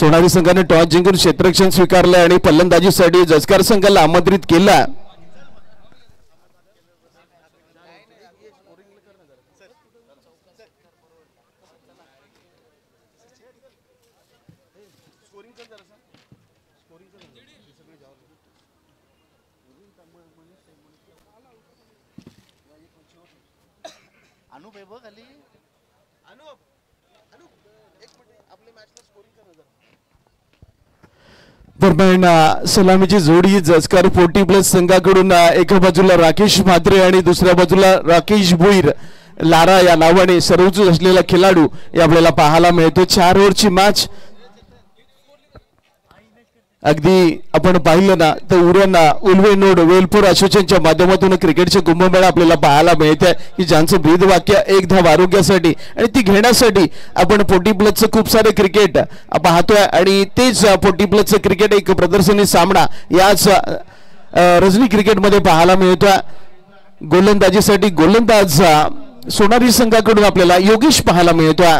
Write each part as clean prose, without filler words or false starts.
सोनारी संघाने टॉस जिंकून क्षेत्ररक्षण स्वीकारले आणि फलंदाजीसाठी जसकार संघाला आमंत्रित केला। दरम्यान सलामीची जोडी जसकार 40+ संघाकडून एका बाजूला राकेश म्हात्रे आणि दुसऱ्या बाजूला राकेश भोईर लारा या नावाने सर्वोच्च असलेला खेळाडू आपल्याला पाहायला मिळतो। 4 ओव्हरची मॅच अगदी आपण पाहिलं ना तर उरण उल्वे नोड वेलपूर असोसिएशनच्या माध्यमातून क्रिकेटचे कुंभमेळा आपल्याला पाहायला मिळते की ज्यांचं ब्रीदवाक्य एक धाव आरोग्यासाठी आणि ती घेण्यासाठी आपण 40+ खूप सारे क्रिकेट पाहतोय आणि तेच 40+ क्रिकेट एक प्रदर्शनी सामना याच रजनी क्रिकेटमध्ये पाहायला मिळतोय। गोलंदाजीसाठी गोलंदाज सोनारी संघाकडून आपल्याला योगेश पाहायला मिळतोय।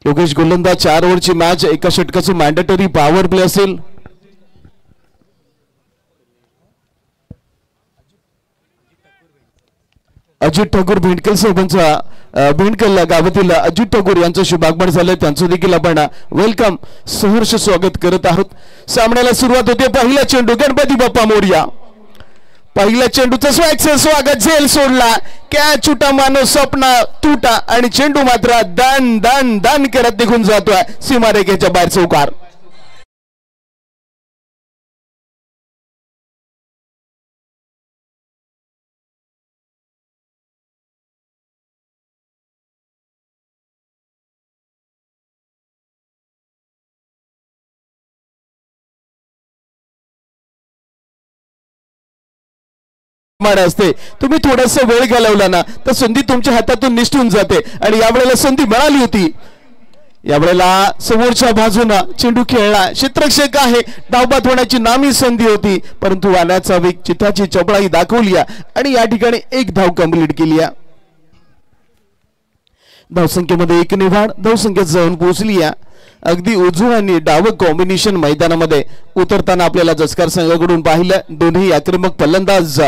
योगेश गोलंदाज 4 ओव्हरची मॅच एका षटकाचं मॅन्डेटरी पॉवर प्ले असेल। अजित ठाकूर भिंडकल साहेबांचा भिंडकल गावातील अजित ठाकूर यांचं शुभागमन झालंय, त्यांचं देखील आपण वेलकम सहर्ष स्वागत करत आहोत। सामन्याला सुरुवात होते। पहिला चेंडू गणपती बाप्पा मोरया, पहिल्या चेंडूचं स्वागत झेल सोडला, कॅच उटा मानो स्वप्न तुटा आणि चेंडू मात्र दान दान दान करत निघून जातोय सीमारेखेच्या बाहेर चौकार। असते तुम्ही थोडासा वेळ घालवला ना तर संधी तुमच्या हातातून निसटून जाते आणि यावेळेला संधी मिळाली होती। यावेळेला समोरच्या बाजूने चेंडू खेळला, क्षेत्ररक्षक आहे, धावबाद होण्याची नामी संधी होती परंतु वाण्याचा वेग चिताची चपळाई दाखवली आणि या ठिकाणी एक धाव कंप्लीट केली। धावसंख्येमध्ये 1 ने वाढ, धावसंख्या जाऊन पोहोचली। अगदी उजवा आणि डाव कॉम्बिनेशन मैदानामध्ये उतरताना आपल्याला जसकार संघाकडून पाहिलं दोन्ही आक्रमक फलंदाज,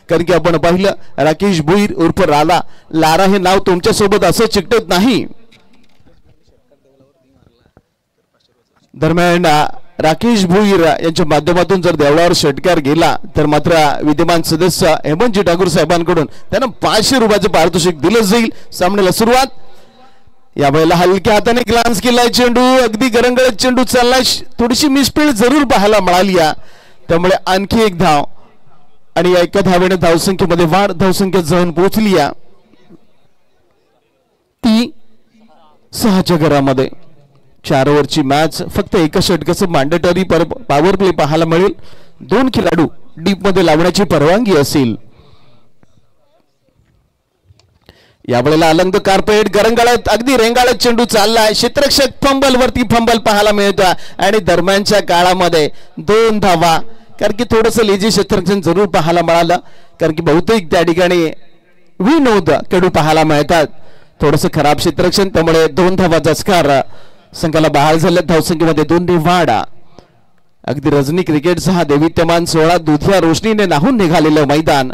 कारण की आपण पाहिलं राकेश भोईर उर्फ लारा हे नाव तुमच्या सोबत असं चिकटत नाही। दरम्यान राकेश भोईर यांच्या माध्यमातून जर देवळावर षटकार गेला तर मात्र विद्यमान सदस्य हेमंतजी ठाकूर साहेबांकडून त्यांना 500 रुपयाचं पारितोषिक दिलं जाईल। सामन्याला सुरुवात यावेळेला हलक्या हाताने ग्लान्स केलाय चेंडू, अगदी गरंगळत चेंडू चाललाय, थोडीशी मिसफील्ड जरूर पाहायला मिळाली त्यामुळे आणखी एक धाव आणि या एका धावेने धावसंख्येमध्ये वाढ, धावसंख्या जाऊन पोहोचली ती 6च्या घरामध्ये। 4 ओव्हरची मॅच फक्त एका षटकाचं मॅन्डेटरी पॉवर प्ले पाहायला मिळेल, 2 खेळाडू डीप मध्ये लावण्याची परवानगी असेल। यावेळेला अलंग कार्पेट गरंगाळत अगदी रेंगाळत चेंडू चाललाय, क्षेत्ररक्षक फंबल वरती फंबल पाहायला मिळतोय आणि दरम्यानच्या काळामध्ये 2 धावा, कारण की थोडंसं लेझी क्षेत्ररक्षण जरूर पाहायला मिळालं, कारण की बहुतेक त्या ठिकाणी विनोद खेळू पाहायला मिळतात, थोडंसं खराब क्षेत्ररक्षण त्यामुळे 2 धावा जसकार संघाला बहाल झाले। धावसंख्येमध्ये 2 ने वाढ। अगदी रजनी क्रिकेटचा हा दैवित्यमान 16 दुधिया रोशनीने नाहून निघालेलं मैदान।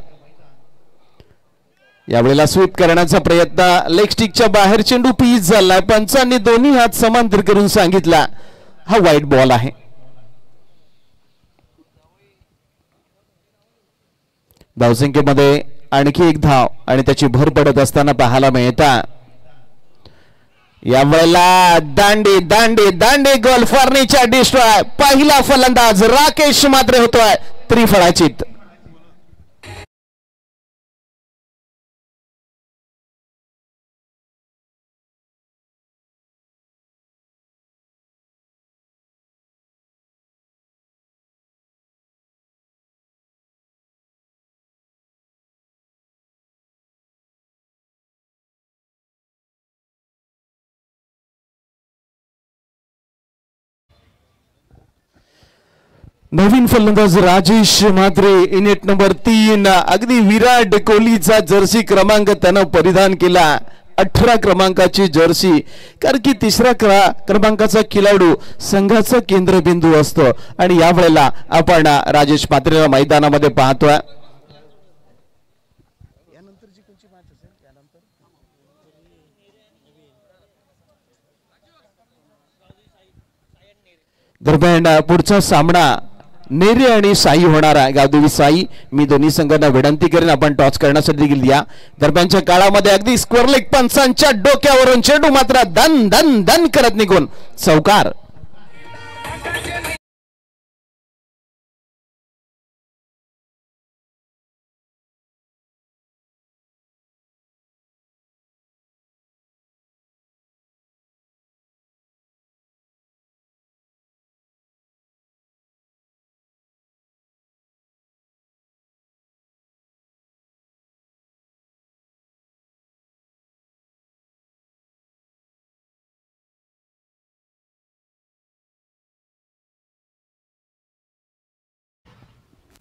यावेळेला स्वीप करण्याचा प्रयत्न, लेग स्टिकच्या बाहेर चेंडू पीच झालाय, पंचांनी दोन्ही हात समांतर करून सांगितला हा वाईट बॉल आहे। धावसंख्येमध्ये आणखी एक धाव आणि त्याची भर पडत असताना पाहायला मिळतात। यावेळेला दांडे दांडे दांडे गोल फर्निचर डिस्ट्रॉय, पहिला फलंदाज राकेश मात्र होतोय त्रिफळाचीत। नवीन फलंदाज राजेश म्हात्रे, इनेट नंबर 3, अगदी विराट कोहलीचा जर्सी क्रमांक त्यानं परिधान केला, 18 क्रमांकाची जर्सी, कारण की तिसऱ्या क्रमांकाचा खेळाडू संघाचा केंद्रबिंदू असतो आणि यावेळेला आपण राजेश म्हात्रेला मैदानामध्ये पाहतोय. दरम्यान पुढचा सामना नेरे आणि साई होणार आहे. गावदेवी साई, मी दोन्ही संघांना विनंती करेन आपण टॉस करण्यासाठी देखील या. दरम्यानच्या काळामध्ये अगदी स्क्वेअर लेग पंचांच्या डोक्यावरून चेंडू मात्र धन धन धन करत निघून चौकार.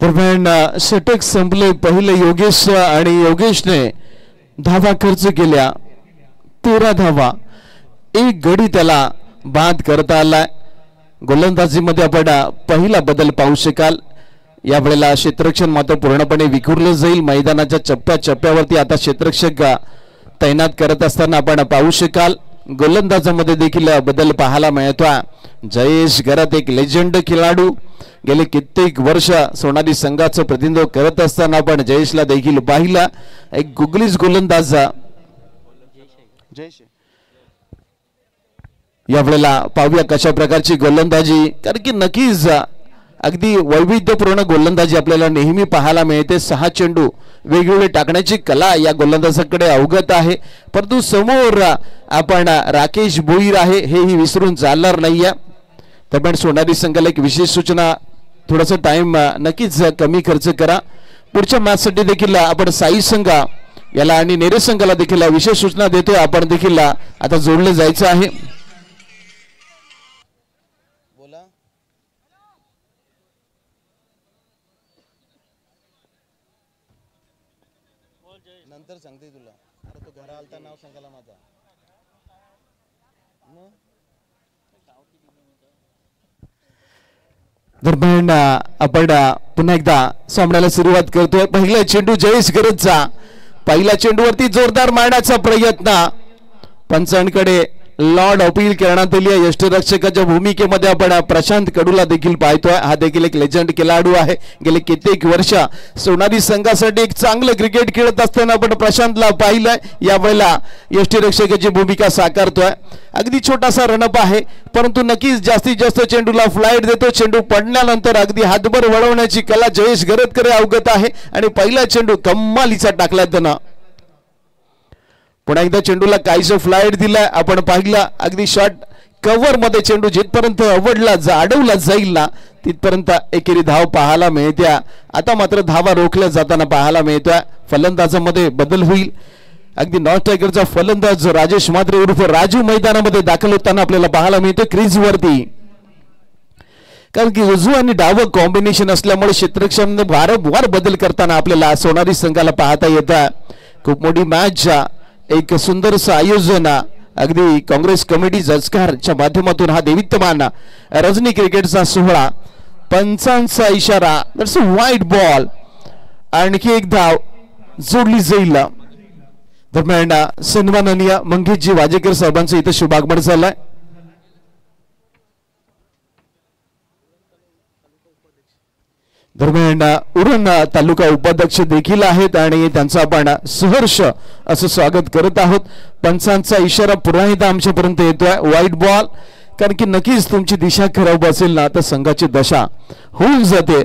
दरम्यान षटक संपले पहिले. योगेश आणि योगेशने धावा खर्च केल्या, 13 धावा, एक गडी त्याला बाद करता आलाय. गोलंदाजीमध्ये आपण पहिला बदल पाहू शकाल. यावेळेला क्षेत्ररक्षण मात्र पूर्णपणे विखुरलं जाईल. मैदानाच्या चप्प्यावरती आता क्षेत्ररक्षक तैनात करत असताना आपण पाहू शकाल. गोलंदाजामध्ये देखील बदल पाहायला मिळतोय. जयेश घरात एक लेजंड खेळाडू, गेले कित्येक वर्ष सोनाली संघाचं प्रतिनिधित्व करत असताना आपण जयेशला देखील पाहिला. एक गुगलीच गोलंदाज. यावेळेला पाहूया कशा प्रकारची गोलंदाजी, कारण की नक्कीच अगदी वैविध्यपूर्ण गोलंदाजी आपल्याला नेहमी पाहायला मिळते. 6 चेंडू वेगवेगळे टाकण्याची कला या गोलंदाजाकडे अवगत आहे. परंतु समोर आपण राकेश भोईर आहे, हेही विसरून चालणार नाहीये. त्यामुळे सोनाली संघाला एक विशेष सूचना, थोडासा टाइम नक्कीच कमी खर्च करा. पुढच्या मॅचसाठी देखील आपण साई संघ याला आणि नेरे संघाला देखील विशेष सूचना देतोय. आपण देखील आता जोडले जायचं आहे. नंतर सांगते तुला. अरे तो घरा आलता, नाव सांगायला माझा. दरम्यान आपण पुन्हा एकदा सामन्याला सुरुवात करतोय. पहिला चेंडू जयेश गरजचा, पहिल्या चेंडूवरती जोरदार मारण्याचा प्रयत्न. पंचांकडे लॉर्ड अपील करण्यात आली आहे. यष्टीरक्षकाच्या भूमिकेमध्ये आपण प्रशांत कडूला देखील पाहतोय. हा देखील एक लेजंड खेळाडू आहे. गेले कित्येक वर्ष सोनाली संघासाठी एक चांगलं क्रिकेट खेळत असताना आपण प्रशांतला पाहिलंय. यावेळेला यष्टीरक्षकाची भूमिका साकारतोय. अगदी छोटासा रनअप आहे, परंतु नक्कीच जास्तीत जास्त चेंडूला फ्लाईट देतो. चेंडू पडल्यानंतर अगदी हातभर वळवण्याची कला जयेश गरजकडे अवगत आहे आणि पहिला चेंडू कमालीचा टाकला त्यानं. पुन्हा एकदा चेंडूला काहीसं फ्लाईट दिलाय. आपण पाहिला अगदी शॉर्ट कव्हर मध्ये चेंडू जिथपर्यंत अडवला जाईल ना तिथपर्यंत एकेरी धाव पाहायला मिळत्या. आता मात्र धावा रोखल्या जाताना पाहायला मिळतोय. फलंदाजामध्ये बदल होईल. अगदी नॉर्थ टायगरचा फलंदाज राजेश म्हात्रे उर्फ राजू मैदानामध्ये दाखल होताना आपल्याला पाहायला मिळतोय क्रीजवरती. कारण की उजव आणि डावं कॉम्बिनेशन असल्यामुळे क्षेत्ररक्षण वारंवार बदल करताना आपल्याला सोनाली संघाला पाहता येतं. खूप मोठी मॅच, एक सुंदरसं आयोजन अगदी काँग्रेस कमिटी जजकारच्या माध्यमातून हा देवित्यमान रजनी क्रिकेटचा सोहळा. पंचांचा इशारा, दॅट्स अ वाईट बॉल. आणखी एक धाव जोडली जाईल. दरम्यान सन्माननीय मंगेशजी वाजेकर साहेबांचं इथं शुभागमन झालंय. दरम्यान उरण तालुका उपाध्यक्ष देखील आहेत आणि त्यांचं आपण सहर्ष असं स्वागत करत आहोत. पंचांचा इशारा पुन्हा एकदा आमच्यापर्यंत येतोय, वाईट बॉल. कारण की नक्कीच तुमची दिशा खराब असेल ना तर संघाची दशा होऊन जाते.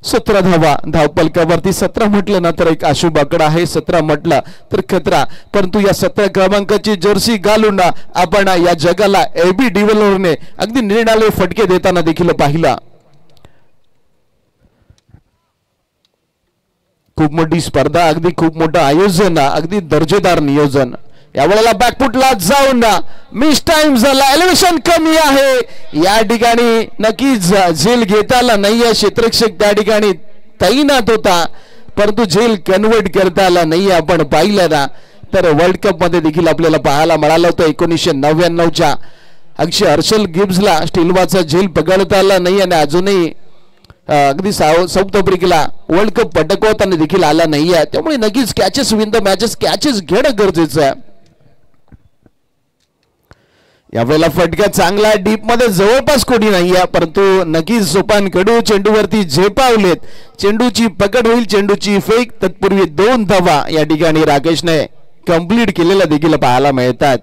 17 धावा धावपलकावरती. 17 म्हटलं ना तर एक अशुभ आकडा आहे, 17 म्हटलं तर खतरा. परंतु या 17 क्रमांकाची जर्सी घालून आपण या जगाला एबी डिव्हिलियर्सने अगदी निर्णायक फटके देताना देखील पाहिला. खूप मोठी स्पर्धा, अगदी खूप मोठं आयोजन, अगदी दर्जेदार नियोजन. यावेळेला बॅकफुटला जाऊन मिस टाइम झाला, एलिव्हेशन कमी आहे. या ठिकाणी नक्कीच झेल घेता आला नाहीये. क्षेत्ररक्षक त्या ठिकाणी तैनात होता, परंतु झेल कन्वर्ट करता आला नाहीये. आपण पाहिलं ना तर वर्ल्ड कप मध्ये देखील आपल्याला पाहायला मिळालं होतं 1999च्या अक्षय हर्षल गिब्सला स्टीलवाचा झेल पकडता आला नाही आणि अजूनही अगदी साऊथ आफ्रिकेला वर्ल्ड कप पटकवताना देखील आला नाही आहे. त्यामुळे नक्कीच catches win the matches catches घेणं गरजेचं आहे. यावेळेला फटका चांगला डीप मध्ये जवळपास कोणी नाही आहे परंतु नक्कीच सोपान कडू चेंडूवरती झेपावलेत. चेंडूची पकड होईल चेंडूची फेक तत्पूर्वी 2 धावा या ठिकाणी राकेशने कंप्लीट केलेला देखील पाहायला मिळतात.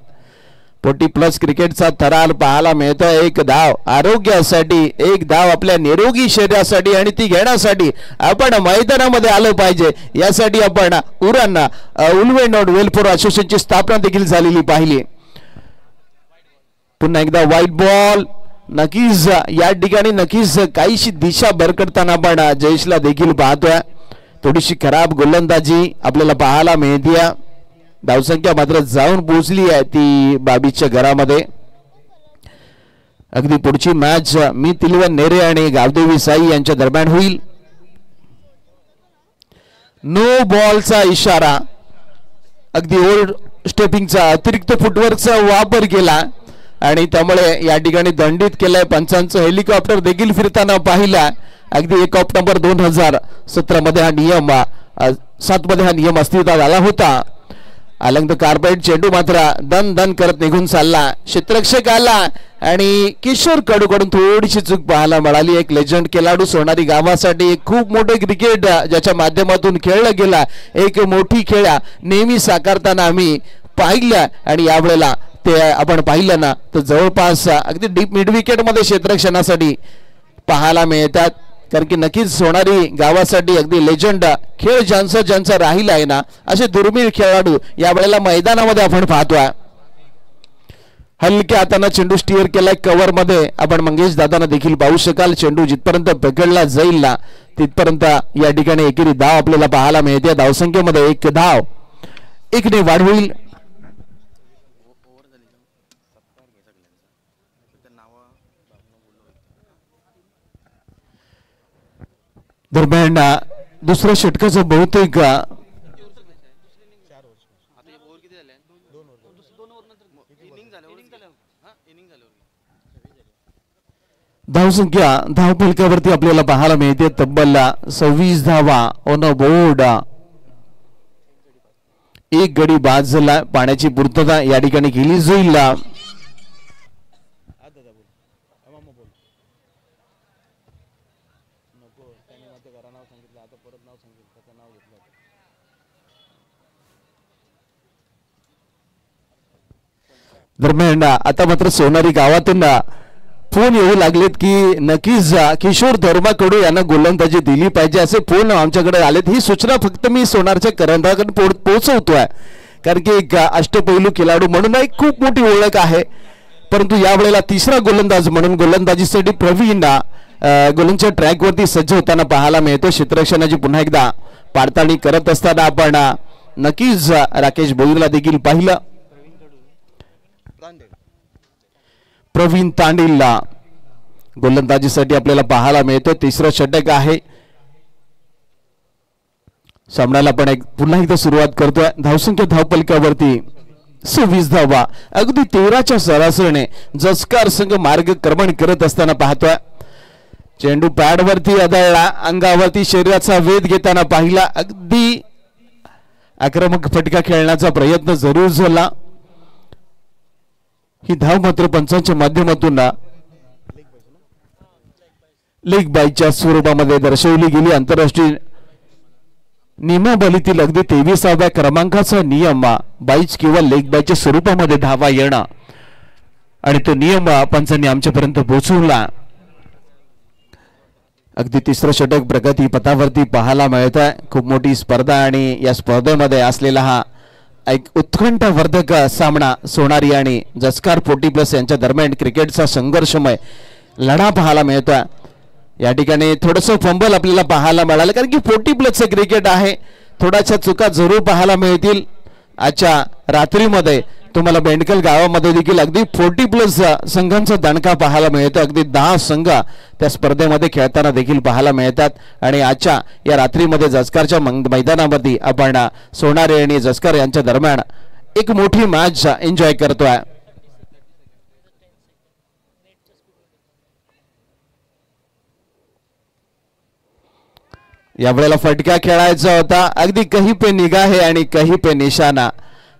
40+ क्रिकेटचा थरार पाहायला मिळतोय. 1 धाव आरोग्यासाठी 1 धाव आपल्या निरोगी शरीरासाठी आणि ती घेण्यासाठी आपण मैदानामध्ये आलं पाहिजे. यासाठी आपण उरांना उल्वे नॉट वेलफेअर असोसिएशनची स्थापना देखील झालेली पाहिली. पुन्हा एकदा व्हाईट बॉल नक्कीच या ठिकाणी नक्कीच काहीशी दिशा भरकटताना आपण जयेशला देखील पाहतोय. थोडीशी खराब गोलंदाजी आपल्याला पाहायला मिळते. धावसंख्या मात्र जाऊन पोहोचली आहे ती बाबीच्या घरामध्ये. अगदी पुढची मॅच मी तिलवन नेरे आणि गावदेवी साई यांच्या दरम्यान होईल. नो बॉलचा इशारा. अगदी ओल्ड स्टेपिंगचा अतिरिक्त फुटवर्कचा वापर केला आणि त्यामुळे या ठिकाणी दंडित केलाय. पंचांचं हेलिकॉप्टर देखील फिरताना पाहिला. अगदी 1 ऑक्टोबर 2017 मध्ये हा नियम 7 मध्ये हा नियम अस्तित्वात आला होता. अलंग कार्पेट चेंडू मात्र दन दन करत निघून चालला. क्षेत्ररक्षक आला आणि किशोर कडूकडून थोडीशी चूक पाहायला मिळाली. एक लेजंड खेळाडू सोनारी गावासाठी एक खूप मोठे क्रिकेट ज्याच्या माध्यमातून खेळला गेला एक मोठी खेळा नेहमी साकारताना आम्ही पाहिल्या आणि यावेळेला ते आपण पाहिलं ना तर जवळपास अगदी डीप मिड विकेट मध्ये क्षेत्ररक्षणासाठी पाहायला मिळतात. कारण की नक्कीच सोनारी गावासाठी अगदी लेजंड खेळ ज्यांचा राहिला आहे ना असे दुर्मिळ खेळाडू यावेळेला मैदानामध्ये आपण पाहतोय. हलक्या हाताने चेंडू स्टिअर केलाय कव्हर मध्ये. आपण मंगेश दादांना देखील पाहू शकाल. चेंडू जिथपर्यंत पकडला जाईल ना तिथपर्यंत या ठिकाणी एकेरी धाव आपल्याला पाहायला मिळते. धावसंख्येमध्ये 1 धाव 1 ने वाढ होईल. दरम्यान दुसऱ्या षटकाचं बहुतेक धावसंख्या धावफलकावरती आपल्याला पाहायला मिळते तब्बल 26 धावा ऑन बोर्ड. 1 गडी बाद झाला. पाण्याची पूर्तता या ठिकाणी केली जाईल. दरम्यान आता मात्र सोनारी गावातून फोन येऊ लागलेत की नक्कीच किशोर धर्माकडे यांना गोलंदाजी दिली पाहिजे असे फोन आमच्याकडे आलेत. ही सूचना फक्त मी सोनारच्या करंदाकडे पोहोचवतोय कारण की एक अष्टपैलू खेळाडू म्हणून एक खूप मोठी ओळख आहे. परंतु यावेळेला तिसरा गोलंदाज म्हणून गोलंदाजीसाठी प्रवीण गोलंदाजीच्या ट्रॅकवरती सज्ज होताना पाहायला मिळतो. क्षेत्ररक्षणाची पुन्हा एकदा पाडताळणी करत असताना आपण नक्कीच राकेश भोईरला देखील पाहिलं. प्रवीण तांडीलला गोलंदाजीसाठी आपल्याला पाहायला मिळतो. तिसरं षटक आहे. सामन्याला आपण पुन्हा एकदा सुरुवात करतोय. धावसंख्या धावपलकावरती 26 धावा अगदी 13च्या सरासरीने जस्कार संघ मार्गक्रमण करत असताना पाहतोय. चेंडू पॅडवरती आदळला. अंगावरती शरीराचा वेध घेताना पाहिला. अगदी आक्रमक फटका खेळण्याचा प्रयत्न जरूर झाला. ही धाव मात्र पंचांच्या माध्यमातून लेग बायच्या स्वरूपामध्ये दर्शवली गेली. आंतरराष्ट्रीय नियमावलीतील अगदी 23व्या क्रमांकाचा नियम बाईच किंवा लेग बायच्या स्वरूपामध्ये धावा येणं आणि तो नियम पंचांनी आमच्यापर्यंत पोहोचवला. अगदी तिसरं षटक प्रगती पथावरती पाहायला मिळत आहे. खूप मोठी स्पर्धा आणि या स्पर्धेमध्ये असलेला हा एक उत्कंठवर्धक सामना सोनारी आणि जस्कार 40+ यांच्या दरम्यान क्रिकेटचा संघर्षमय लढा पाहायला मिळतोय. या ठिकाणी थोडंसं फंबल आपल्याला पाहायला मिळालं कारण की 40+ क्रिकेट आहे. थोड्याशा चुका जरूर पाहायला मिळतील. आजच्या रात्रीमध्ये तुम्हाला बेंडकल गावामध्ये देखील अगदी 40+ संघांचा दणका पाहायला मिळतो. अगदी 10 संघ त्या स्पर्धेमध्ये खेळताना देखील पाहायला मिळतात. आणि आजच्या या रात्रीमध्ये जसकारच्या मैदानामध्ये आपण सोनारे आणि जसकर यांच्या दरम्यान एक मोठी मॅच एन्जॉय करतोय. यावेळेला फटका खेळायचा होता. अगदी कहीं पे निगाहे आणि कहीं पे निशाना.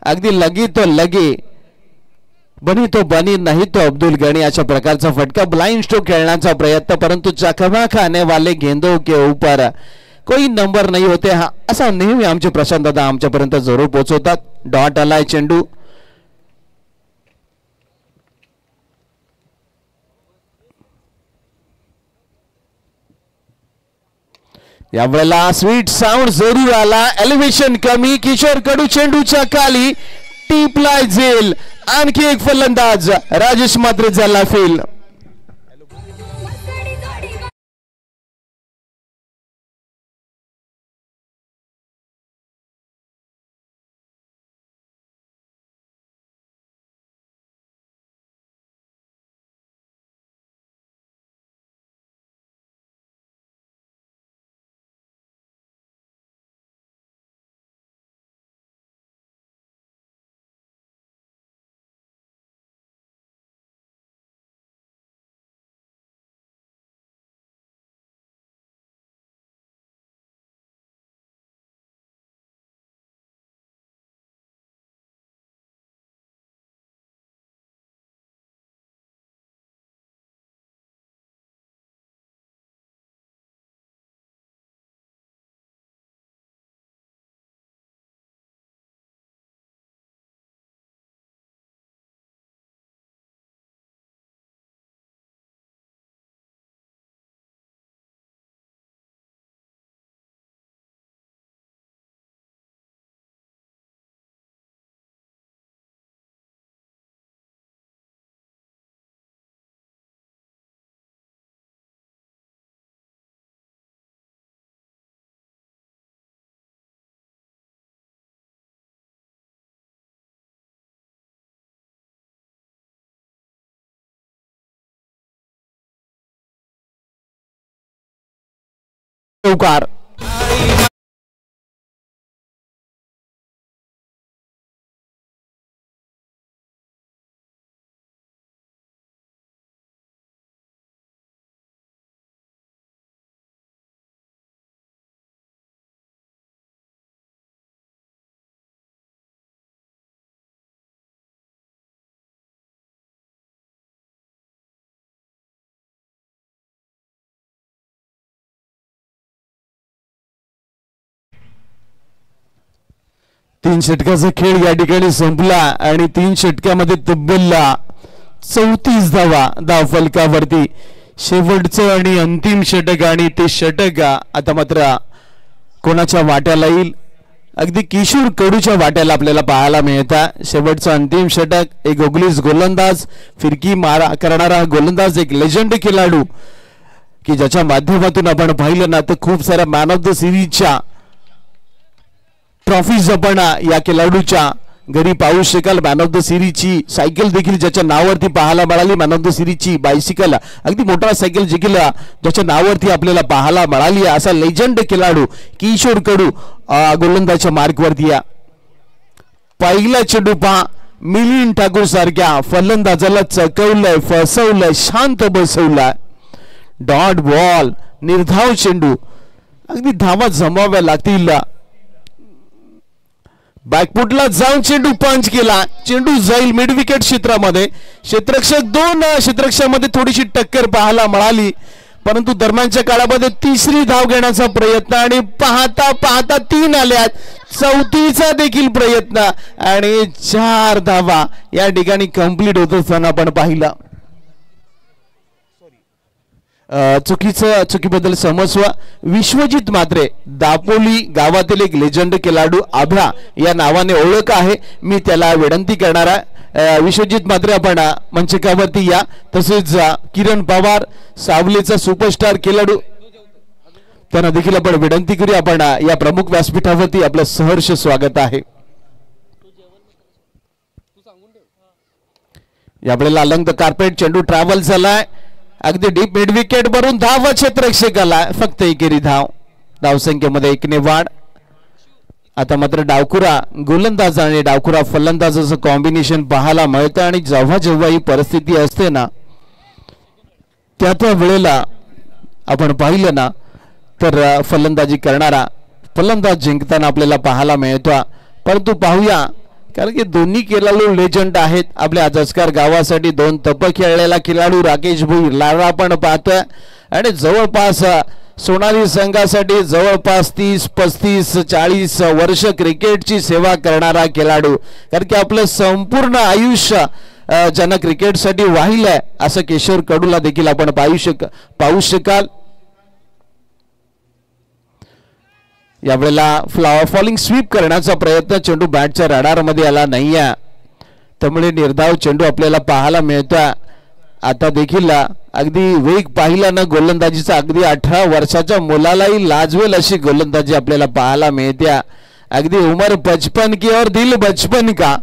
अगदी लगी तो लगी, बनी तो बनी, नहीं तो अब्दुल गनी अशा प्रकारचा फटका. ब्लाइंड स्ट्रोक खेळण्याचा प्रयत्न, परंतु चकमक आने वाले गेंदों के ऊपर कोई नंबर नहीं होते. हा असा नेहमी आमचे प्रशांत दादा आमच्यापर्यंत जरूर पोहोचवतात. डॉट आलाय चेंडू. यावेळेला स्वीट साऊंड जरूर आला. एलिव्हेशन कमी. किशोर कडू चेंडूच्या खाली टिपलाय झेल. आणखी एक फलंदाज राजेश मात्रे झाला फेल. चौकार. तीन षटकाचा खेळ या ठिकाणी संपला आणि 3 षटकामध्ये तब्बल 34 धावा धाव फलकावरती. शेवटचं आणि अंतिम षटक आणि ते षटक आता मात्र कोणाच्या वाट्याला येईल? अगदी किशोर कडूच्या वाट्याला आपल्याला पाहायला मिळतं. शेवटचं अंतिम षटक. एक गोगलीस गोलंदाज, फिरकी मारा करणारा गोलंदाज, एक लेजंड खेळाडू की ज्याच्या माध्यमातून आपण पाहिलं ना तर खूप साऱ्या मॅन ऑफ द सिरीजच्या ट्रॉफीज आपण या खेळाडूच्या घरी पाहू शकाल. मॅन ऑफ द सिरीजची सायकल देखील ज्याच्या नावावरती पाहायला मिळाली. मॅन ऑफ द सिरीजची बायसिकल, अगदी मोठा सायकल देखील ज्याच्या नावावरती आपल्याला पाहायला मिळाली. असा लेजंड खेळाडू किशोर कडू गोलंदाजच्या मार्कवरती. पहिला चेंडू पहा, मिलिंद ठाकूर सारख्या फलंदाजाला चकवलंय, फसवलंय, शांत बसवलाय. डॉट बॉल, निर्धाव चेंडू. अगदी धावा जमाव्या लागतील. बॅकफुटला जाऊन चेंडू पंच केला. चेंडू जाईल मिड विकेट क्षेत्रामध्ये. क्षेत्ररक्षक 2 क्षेत्ररक्षकामध्ये थोडीशी टक्कर पाहायला मिळाली, परंतु दरम्यानच्या काळामध्ये तिसरी धाव घेण्याचा प्रयत्न आणि पाहता पाहता 3 आल्यात. चौथीचा देखील प्रयत्न आणि 4 धावा या ठिकाणी कंप्लीट होत असताना आपण पाहिला. चुकीबद्दल समस्व. विश्वजित मात्रे, दापोली गावातील एक लेजंड खेळाडू, आभ्या या नावाने ओळख आहे. मी त्याला विनंती करणार आहे, विश्वजित मात्रे आपण मंचकावरती या. तसेच किरण पवार, सावलीचा सुपरस्टार खेळाडू, त्यांना देखील आपण विनंती करूया. आपण या प्रमुख व्यासपीठावरती आपलं सहर्ष स्वागत आहे. यावेळेला अलंग द कार्पेट चेंडू ट्रॅव्हल झालाय अगदी डीप मिड विकेट भरून धाव क्षेत्ररक्षकाला फक्त एकेरी धाव धावसंख्येमध्ये 1 ने वाढ. आता मात्र डावकुरा गोलंदाज आणि डावकुरा फलंदाजाचं कॉम्बिनेशन पाहायला मिळतं आणि जेव्हा जेव्हा ही परिस्थिती असते ना त्या वेळेला आपण पाहिलं ना तर फलंदाजी करणारा फलंदाज जिंकताना आपल्याला पाहायला मिळतो. परंतु पाहूया कारण की दोन्ही खेळाडू लेजंड आहेत आपल्या आजसकार गावासाठी. 2 तप खेळलेला खेळाडू राकेश भोईर लाडा आपण पाहतोय आणि जवळपास सोनाली संघासाठी जवळपास 30-35-40 वर्ष क्रिकेटची सेवा करणारा खेळाडू कारण की आपलं संपूर्ण आयुष्य ज्यांना क्रिकेटसाठी वाहिलंय असं किशोर कडूला देखील आपण पाहू शकाल. यावेळेला फॉलिंग स्वीप करण्याचा प्रयत्न चेंडू बॅटच्या रडारमध्ये आला नाहीये त्यामुळे निर्धाव चेंडू आपल्याला पाहायला मिळतोय. आता देखील अगदी वेग पाहिला ना गोलंदाजीचा अगदी 18 वर्षाच्या मुलालाही लाजवेल अशी गोलंदाजी आपल्याला पाहायला मिळते. अगदी उमर 55 की और दिल बचपन का.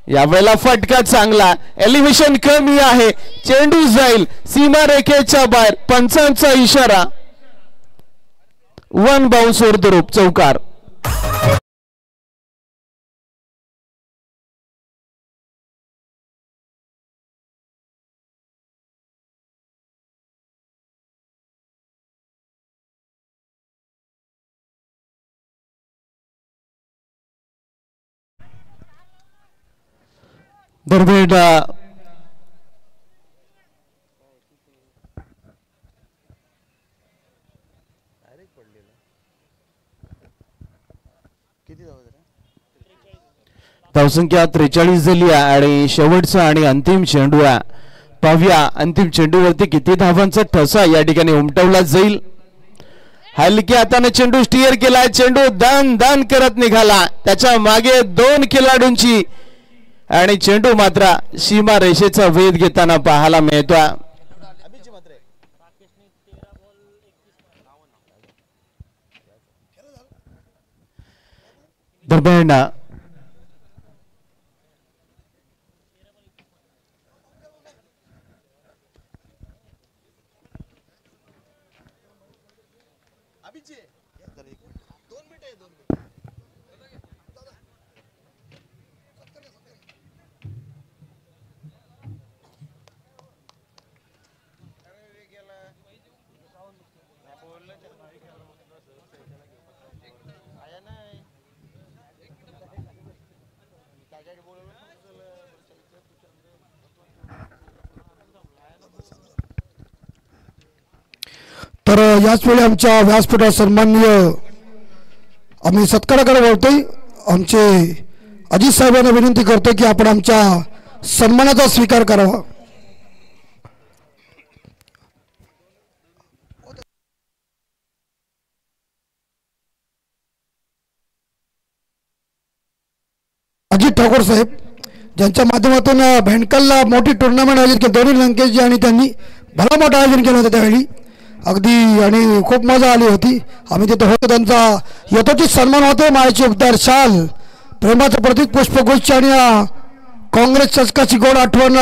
यावेळेला फटका चांगला एलिव्हेशन कमी आहे चेंडू जाईल सीमारेखेच्या बाहेर पंचांचा इशारा 1 बाउन्स वर रूप चौकार. दरम्यान धावसंख्या 43 झाली आहे आणि शेवटचा आणि अंतिम चेंडू आहे. पाहूया अंतिम चेंडूवरती किती धावांचा ठसा या ठिकाणी उमटवला जाईल. हलक्या हाताने चेंडू स्टिअर केलाय चेंडू दान दान करत निघाला त्याच्या मागे 2 खेळाडूंची आणि चेंडू मात्र सीमा रेषेचा वेध घेताना पाहायला मिळतोय. दरम्यान तर याच वेळी आमच्या व्यासपीठावर सन्माननीय आम्ही सत्काराकडे वळतोय. आमचे अजित साहेबांना विनंती करतो की आपण आमच्या सन्मानाचा स्वीकार करावा. अजित ठाकूर साहेब ज्यांच्या माध्यमातून भेंडकलला मोठी टुर्नामेंट आयोजित केली दोन्ही लंकेशजी आणि त्यांनी भला मोठं आयोजन केलं होतं त्यावेळी अगदी आणि खूप मजा आली होती. आम्ही तिथे होतो त्यांचा यथोचित सन्मान होते. मायाची उबदार शाल प्रेमाचं प्रतीक पुष्पगुच्छ आणि काँग्रेस चषकाची गोड आठवण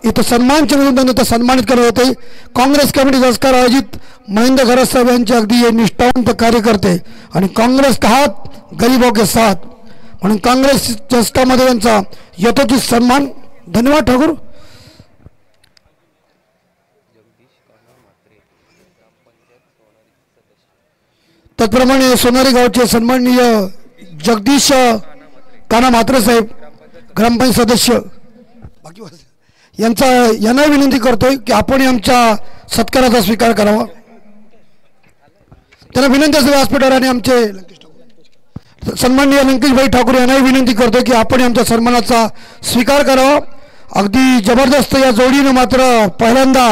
इथं सन्मान चिन्ह त्यांनी इथं सन्मानित करत होते. काँग्रेस कमिटी चषकार आयोजित महेंद्र घरत साहेब यांचे अगदी निष्ठावंत कार्यकर्ते आणि काँग्रेस का हात गरीबों के साथ म्हणून काँग्रेस चषकामध्ये त्यांचा यथोचित सन्मान. धन्यवाद ठाकूर. त्याचप्रमाणे सोनारी गावचे सन्माननीय जगदीश काना म्हात्रे साहेब ग्रामपंचायत सदस्य यांना विनंती करतोय की आपण आमच्या सत्काराचा स्वीकार करावा. त्यांना विनंती असेल व्यासपीठावर आणि आमचे सन्माननीय लंकेशभाई ठाकूर यांनाही विनंती करतोय की आपण आमच्या सन्मानाचा स्वीकार करावा. अगदी जबरदस्त या जोडीनं मात्र पहिल्यांदा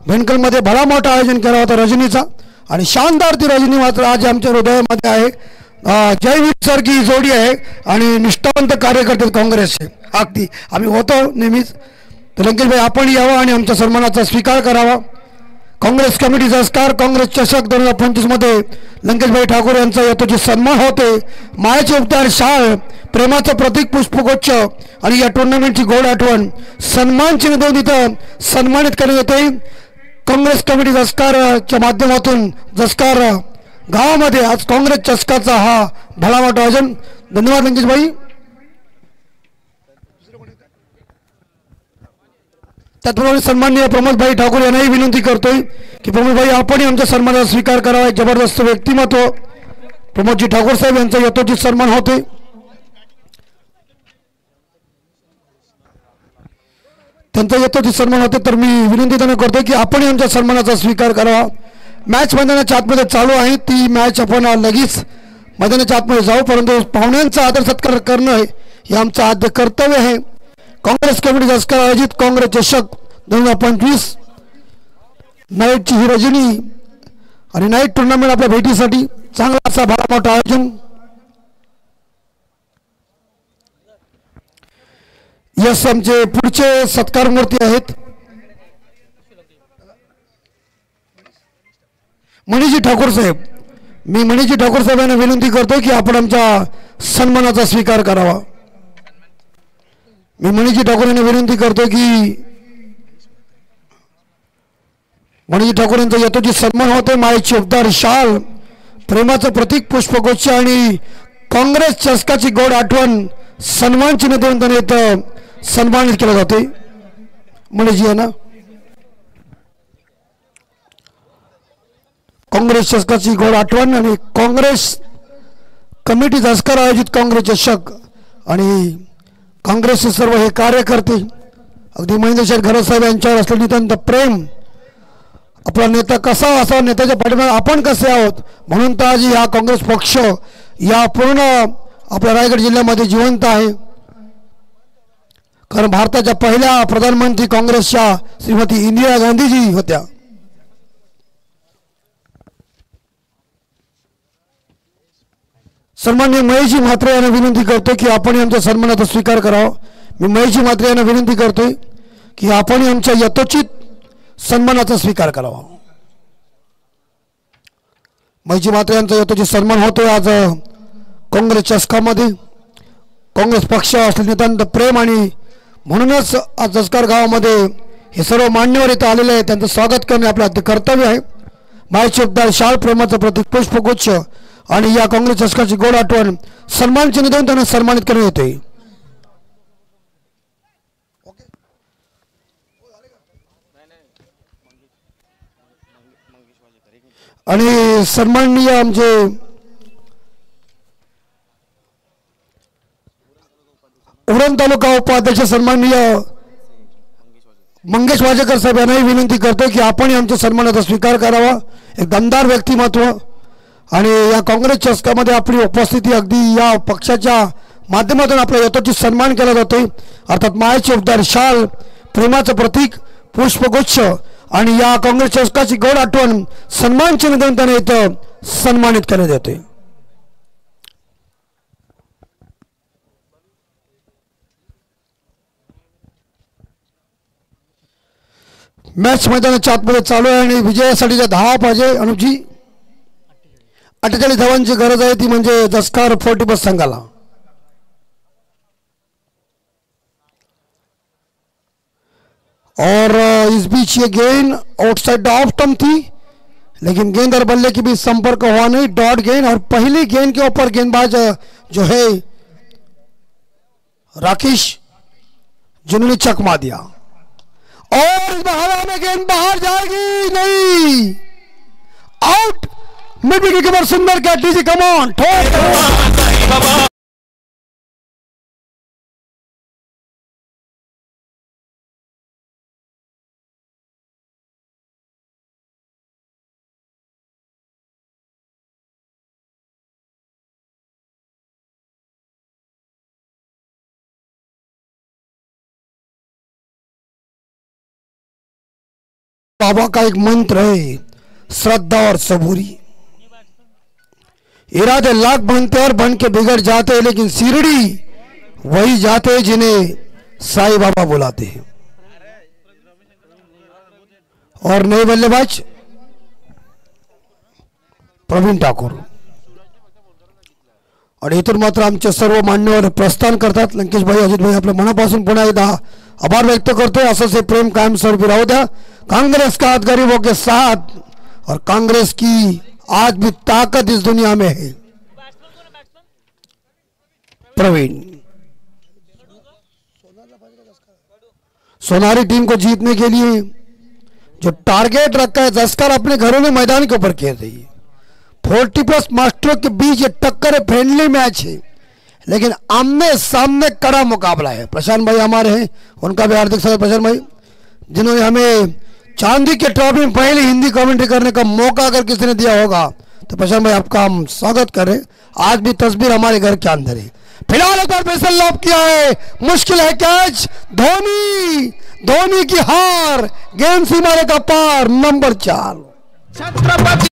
भेंडकलमध्ये भला मोठा आयोजन केला होता रजनीचा आणि शानदार ती रजनी मात्र आज आमच्या हृदयामध्ये आहे. जयवीर सर की जोडी आहे आणि निष्ठावंत कार्यकर्ते काँग्रेसचे अगदी आम्ही होतो नेहमीच. तर लंकेशभाई आपण यावं आणि आमच्या सन्मानाचा स्वीकार करावा. काँग्रेस कमिटी पुरस्कार काँग्रेस चषक 2025 मध्ये लंकेशभाई ठाकूर यांचा यथोचित सन्मान होते. मायाचे उपचार शाळ प्रेमाचं प्रतीक पुष्पगुच्छ आणि या टुर्नामेंटची गोड आठवण सन्मान चिन्ह देऊन इथं सन्मानित करण्यात येते. काँग्रेस कमिटी पुरस्कारच्या माध्यमातून जसकार गावामध्ये आज काँग्रेस चषकाचा हा भला मोठा आयोजन. धन्यवाद लंकेशभाई. त्याचप्रमाणे सन्माननीय प्रमोदभाई ठाकूर यांनाही विनंती करतोय की प्रमोदभाई आपणही आमच्या सन्मानाचा स्वीकार करावा. जबरदस्त व्यक्तिमत्व प्रमोदजी ठाकूर साहेब यांचा यथोचित सन्मान होते. त्यांचा यथोचित सन्मान होते तर मी विनंती त्यांना करतोय की आपणही आमच्या सन्मानाचा स्वीकार करावा. मॅच मैदानाच्या आतमध्ये चालू आहे. ती मॅच आपण लगेच मैदानाच्या आतमध्ये जाऊ, परंतु पाहुण्यांचा आदर सत्कार करणं हे आमचं आद्य कर्तव्य आहे. काँग्रेस कमिटी पुरस्कार आयोजित काँग्रेस चषक 2025 नाईटची ही रजनी आणि नाईट टुर्नामेंट आपल्या भेटीसाठी चांगला असा भला मोठा आयोजन. यस आमचे पुढचे सत्कार मूर्ती आहेत मणिजी ठाकूर साहेब. मी मणिजी ठाकूर साहेब यांना विनंती करतो की आपण आमच्या सन्मानाचा स्वीकार करावा. मी मणिजी ठाकूर यांना विनंती करतो की मणिजी ठाकूर यांचा यथोचित सन्मान होते. मायेची उपदार शाल प्रेमाचं प्रतीक पुष्पगुच्छ आणि काँग्रेस चषकाची गोड आठवण सन्मान चिन्ह देऊन त्यांना इथं सन्मानित केलं जाते. मणिजी यांना काँग्रेस चषकाची गोड आठवण आणि काँग्रेस कमिटी पुरस्कार आयोजित काँग्रेस चषक आणि काँग्रेसचे सर्व हे कार्यकर्ते अगदी महेंद्रशेठ घरत साहेब यांच्यावर असलेलं नितांत प्रेम. आपला नेता कसा असा नेत्याच्या पाठीमागे आपण कसे आहोत म्हणून तर आज हा काँग्रेस पक्ष या पूर्ण आपल्या रायगड जिल्ह्यामध्ये जिवंत आहे. कारण भारताच्या पहिल्या प्रधानमंत्री काँग्रेसच्या श्रीमती इंदिरा गांधीजी होत्या. सन्माननीय महेशजी म्हात्रे यांना विनंती करतो की आपण आमच्या सन्मानाचा स्वीकार करावा. मी महेशजी म्हात्रे यांना विनंती करतोय की आपण आमच्या यथोचित सन्मानाचा स्वीकार करावा. महेशजी म्हात्रे यांचा यथोचित सन्मान होतोय. आज काँग्रेस चषकामध्ये काँग्रेस पक्ष असलेले नितांत प्रेम आणि म्हणूनच आज जसकार गावामध्ये हे सर्व मान्यवर इथं आलेले आहेत. त्यांचं स्वागत करणे आपलं कर्तव्य आहे. मायेचे उपदार शाल प्रेमाचं प्रतीक पुष्पगुच्छ आणि या काँग्रेस चषकाची गोड आठवण सन्मान चिन्ह देऊन त्यांना सन्मानित करण्यात येते. आणि सन्माननीय आमचे उरण तालुका उपाध्यक्ष सन्माननीय मंगेश वाजेकर साहेब यांनाही विनंती करतो की आपण आमच्या सन्मानाचा स्वीकार करावा. एक दमदार व्यक्तिमत्व आणि या काँग्रेस चषकामध्ये आपली उपस्थिती अगदी या पक्षाच्या माध्यमातून आपला यथोचित सन्मान केला जातो. अर्थात मायेचे उपदार शाल प्रेमाचं प्रतीक पुष्पगुच्छ आणि या काँग्रेस चषकाची गोड आठवण सन्मान चिन्ह देऊन त्यांना इथं सन्मानित करण्यात येते. मॅच मैदानाच्या आतमध्ये चालू आहे आणि विजयासाठीच्या धावा पाहिजे. अनुपजी 48 धावांची गरज आहे ती म्हणजे जसकार 40 संघाला. और इस बीच ये गेंद आउटसाइड ऑफ स्टंप थी लेकिन गेंद और बल्ले के बीच संपर्क हुआ नहीं. डॉट गेंद और पहली गेंद के ऊपर गेंदबाज जो है राकेश जिन्होंने चकमा दिया और इस हवा में गेंद बाहर जाएगी. नहीं, आउट. मिड विकेट कीपर सुंदर कैच. DG come on. बाबा का एक मंत्र है, श्रद्धा और सबूरी. इरादे लाख बनते और बन के बिगड़ जाते हैं, लेकिन शिरडी वही जाते हैं जिन्हें साईं बाबा बुलाते हैं. और नए बल्लेबाज प्रवीण ठाकूर. आणि इथून मात्र आमचे सर्व मान्यवर प्रस्थान करतात. लंकेश भाई, अजित भाई, आपल्या मनापासून पुन्हा एकदा आभार व्यक्त करतोय. असंच हे प्रेम कायम स्वरूपी राहू द्या. कांग्रेस का हाथ गरीबों के साथ और कांग्रेस की आज भी ताकत इस दुनिया में है. प्रवीण, सोनारी टीम को जीतने के लिए जो टारगेट रखा है, जस्कर अपने घरों में मैदान के ऊपर खेल रही है. 40+ मास्टरों के बीच ये टक्कर है, फ्रेंडली मैच है, लेकिन आमने सामने कड़ा मुकाबला है. प्रशांत भाई हमारे हैं, उनका भी हार्दिक स्वागत. प्रशांत भाई जिन्होंने हमें चांदी के ट्रॉफी में पहले हिंदी कमेंट्री करने का मौका अगर किसी ने दिया होगा तो प्रशांत भाई आपका हम स्वागत कर रहे हैं. आज भी तस्वीर हमारे घर के अंदर है. फिलहाल एक बार बेसल लॉब किया है, मुश्किल है कैच. धोनी की हार, गेम सीमारे का पार. नंबर 4 छत्रपति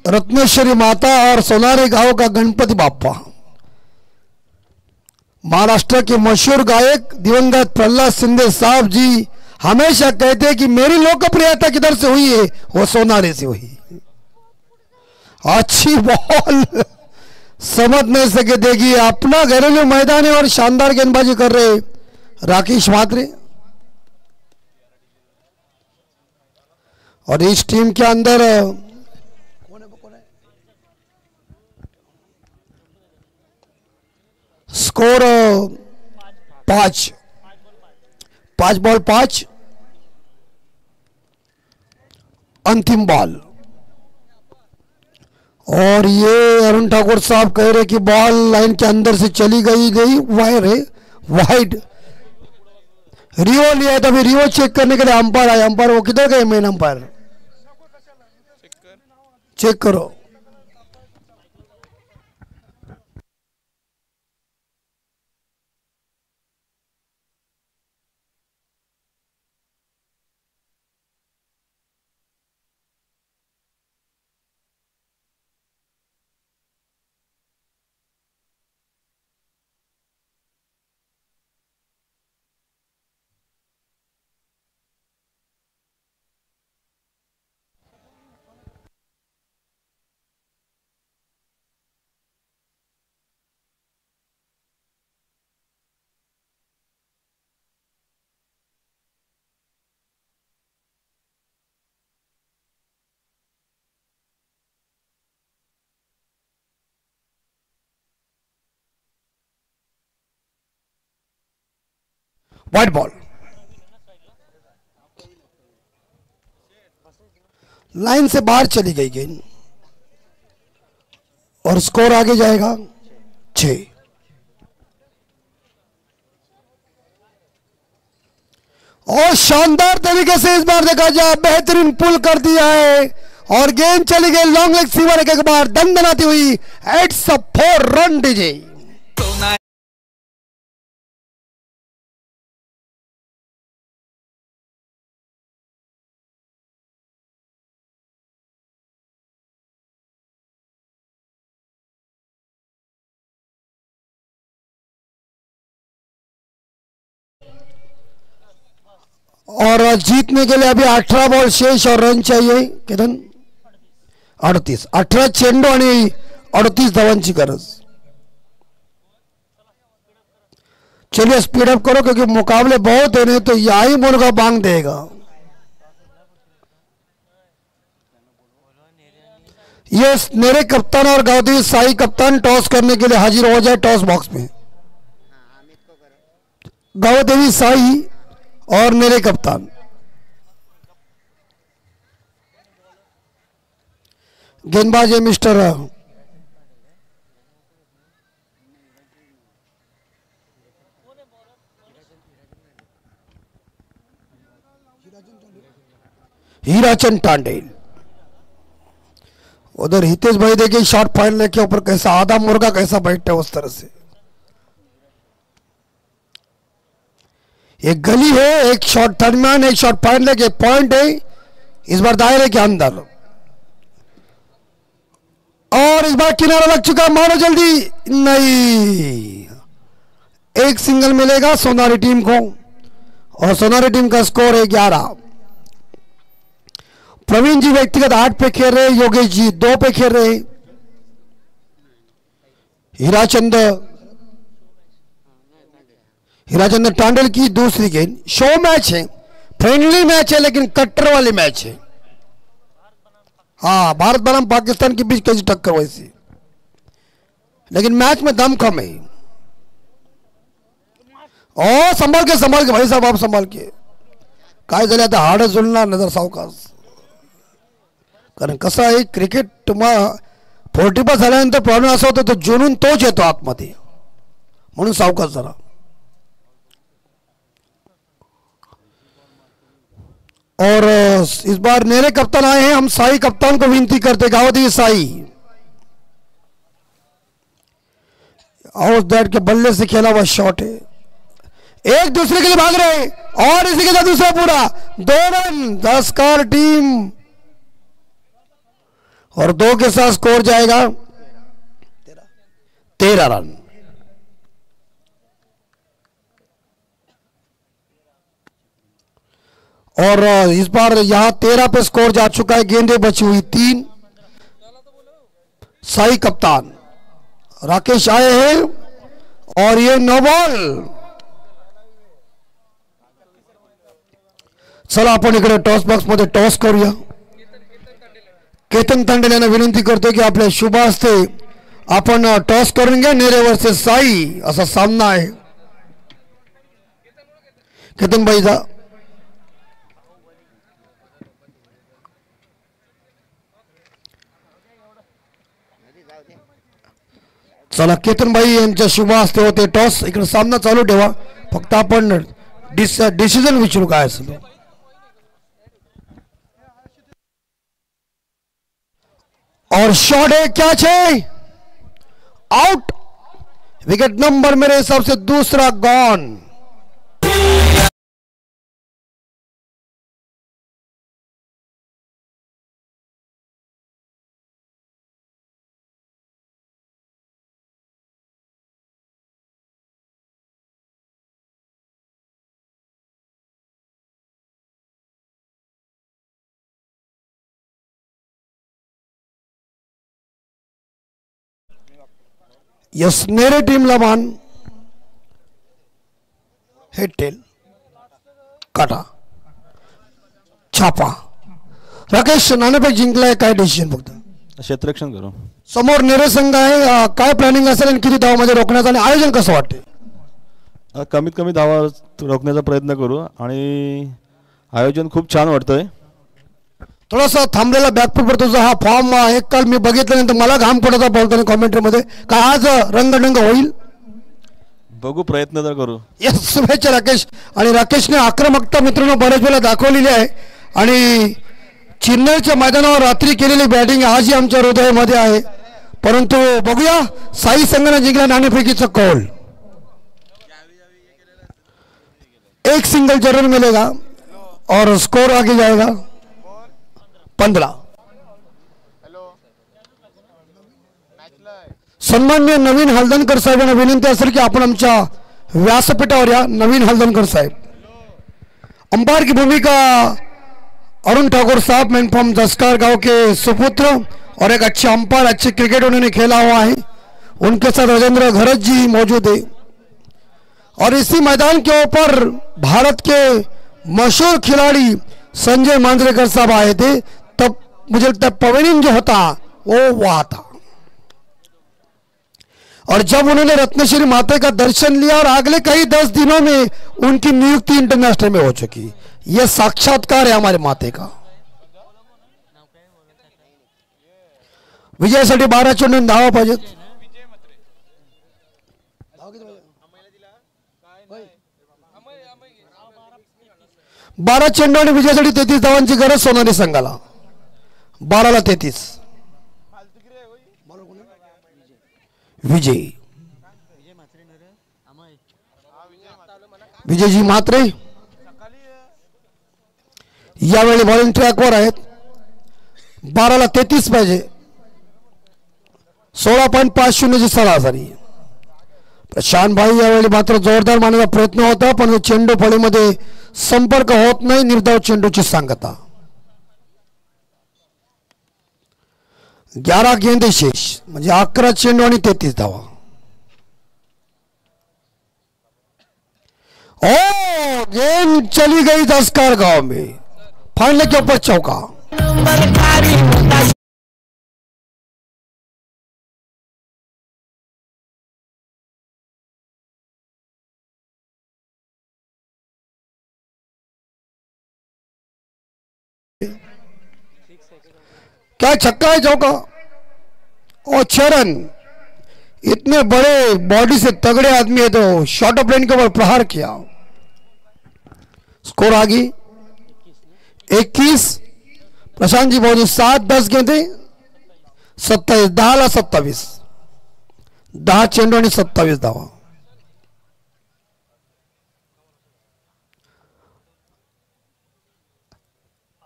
रत्नेश्वरी माता और सोनारी गांव का गणपति बाप्पा. महाराष्ट्र के मशहूर गायक दिवंगत प्रहलाद शिंदे साहब जी हमेशा कहते हैं कि मेरी लोकप्रियता किधर से हुई है, वो सोनारी से हुई. अच्छी बॉल समझ नहीं सके. देखिए अपना घरेलू मैदान है और शानदार गेंदबाजी कर रहे राकेश म्हात्रे. और इस टीम के अंदर स्कोर 5 बॉल 5. अंतिम बॉल. और ये अरुण ठाकुर साहब कह रहे कि बॉल लाइन के अंदर से चली गई वायर है, वाइड. रियो लिया है, तभी रियो चेक करने के लिए अंपायर आए. अंपायर वो किधर गए? मेन अंपायर चेक करो. White ball. लाइन से बाहर चली गई गेंद और स्कोर आगे जाएगा 6. और शानदार तरीके से इस बार देखा जाए बेहतरीन पुल कर दिया है और गेंद चली गई लॉन्ग लेग सीवर एक बार दंदनाती हुई. It's a 4 run DJ. और जीतने के लिए अभी 18 बॉल शेष और रन चाहिए. किरण 38. 18 चेंडू आणि 38 धावांची गरज. चलिए स्पीड अप करो क्योंकि मुकाबले बहुत है, नहीं तो यही मुर्गा बांग देगा. ये मेरे कप्तान और गावदेवी साई कप्तान टॉस करने के लिए हाजिर हो जाए टॉस बॉक्स में. गावदेवी साई और मेरे कप्तान. गेंदबाज है मिस्टर हीराचंद टांडेल. उधर हितेश भाई देखिए शॉट फाइनल के ऊपर कैसा आधा मुर्गा कैसा बैठता है उस तरह से. एक गली है, एक शॉट टर्नमैन, एक शॉट फाइनल के पॉइंट है इस बार दायरे के अंदर. और इस बार किनारा लग चुका, मारो जल्दी, नहीं, एक सिंगल मिलेगा सोनारी टीम को और सोनारी टीम का स्कोर है 11। प्रवीण जी व्यक्तिगत 8 पे खेल रहे, योगेश जी 2 पे खेल रहे, हीराचंद टांडल की दूसरी गेंद। शो मैच है, फ्रेंडली मैच है, लेकिन कट्टर वाली मैच है। हाँ, भारत बनाम पाकिस्तान के बीच कैसी टक्कर वैसी, लेकिन मैच में दम कम है। ओ संभाल के भाई साहब, आप संभाल के, काय झाले आता हाड जुळणार नजर सावकाश, कारण कसं आहे क्रिकेट 40+ झाल्यानंतर प्रॉब्लेम असा होतो, तो जुनून तोच येतो आतमध्ये, म्हणून सावकाश जरा। और इस बार नए कप्तान आए हैं, हम साई कप्तान को विनती करते, गावदी साई हाउस दैट के बल्ले से खेला हुआ शॉट है, एक दूसरे के लिए भाग रहे हैं और इसी के साथ दूसरा पूरा 2 रन, 10 कार टीम और 2 के साथ स्कोर जाएगा 13 रन। और इस बार यहां 13 पे स्कोर जा चुका है, गेंदें बची हुई 3। साई कप्तान राकेश आए हैं और ये 9 बॉल। चला आपण इकडे टॉस बॉक्स मध्ये टॉस करूया। केतन तांडेल यांना विनंती करतो की आपल्या शुभ हस्ते आपण टॉस करून घ्या। नेरे वर्सेस साई असा सामना आहे। केतन भाई जा। चला केतन भाई यांच्या शुभ हस्ते होते टॉस। इकडे सामना चालू ठेवा, फक्त आपण डिसिजन विचारू काय असेल। और शॉट है, कैच है, आउट। विकेट नंबर मेरे हिसाब से दूसरा गॉन। यस, मेरे टीमला मान हेड टेल काटा छापा। राकेश नाणेफेक जिंकलाय, काय डिसिजन फक्त क्षेत्ररक्षण करू। समोर नेरे संघ आहे, काय प्लॅनिंग असेल आणि किती धावामध्ये रोखण्याचं आणि आयोजन कसं वाटते? कमीत कमी धावा रोखण्याचा प्रयत्न करू आणि आयोजन खूप छान वाटतंय। थोडासा थांबलेला बॅकफूटवर तुझा हा फॉर्म एक काल मी बघितल्यानंतर मला घाम पडत होता बोलताना कॉमेंट्री मध्ये, काय आज रंगढंग होईल? बघू, प्रयत्न तर करू। यस, शुभेच्छा राकेश। आणि राकेशने आक्रमकता मित्रांनो बरेच वेळा दाखवलेली आहे आणि चिन्नईच्या मैदानावर रात्री केलेली बॅटिंग आजही आमच्या हृदयामध्ये आहे। परंतु बघूया, साई संघाने जिंकला नाणेफेकीचा कौल। एक सिंगल जरूर मिलेगा और स्कोर आगे जाएगा 15। सन्माननीय नवीन हलदनकर साहेबांना विनंती असेल की आपण आमच्या व्यासपीठावर या। नवीन हलदनकर साहेब। अंपायर की भूमिका अरुण ठाकुर साहब, मैनफॉर्म जसकार गांव के सुपुत्र और एक अच्छे अंपायर, अच्छे क्रिकेट उन्होंने खेला हुआ है। उनके साथ राजेंद्र घरत जी मौजूद है और इसी मैदान के ऊपर भारत के मशहूर खिलाड़ी संजय मांजरेकर साहब आए थे। तब मुझे लगता है पवेलियन जो होता वो वहां था और जब उन्होंने रत्नश्री माता का दर्शन लिया और अगले कई 10 दिनों में उनकी नियुक्ति इंटरनेशनल में हो चुकी। यह साक्षात्कार है हमारे माते का। विजयासाठी 12 चेंडून धावा पाहिजेत। 12 चेंडू आणि विजयासाठी 33 धावांची गरज सोनाली संघाला। 12ला 33। विजयजी म्हात्रे यावेळी बॉलिंग ट्रॅकवर आहेत। 12ला 33 पाहिजे। 16.50 ची सरासरी. प्रशांत भाई यावेळी मात्र जोरदार मारण्याचा प्रयत्न होता पण चेंडू फळीमध्ये संपर्क होत नाही. निर्धाव चेंडूची सांगता. 11 गेंदे शेष म्हणजे 11 चेंडू आणि 33 धावा. ओ गेंद चली गई दसकार गांव में. फाइनल के ऊपर चौका. क्या छक्का है चौका. और 6 रन. इतने बड़े बॉडी से तगड़े आदमी है तो शॉर्ट ऑफ लाइन के ऊपर प्रहार किया. स्कोर आ गई 21. प्रशांत जी भाऊ 7-10 गेंदे 27. 10ला 27. 10 चेंडू आणि 27 धावा.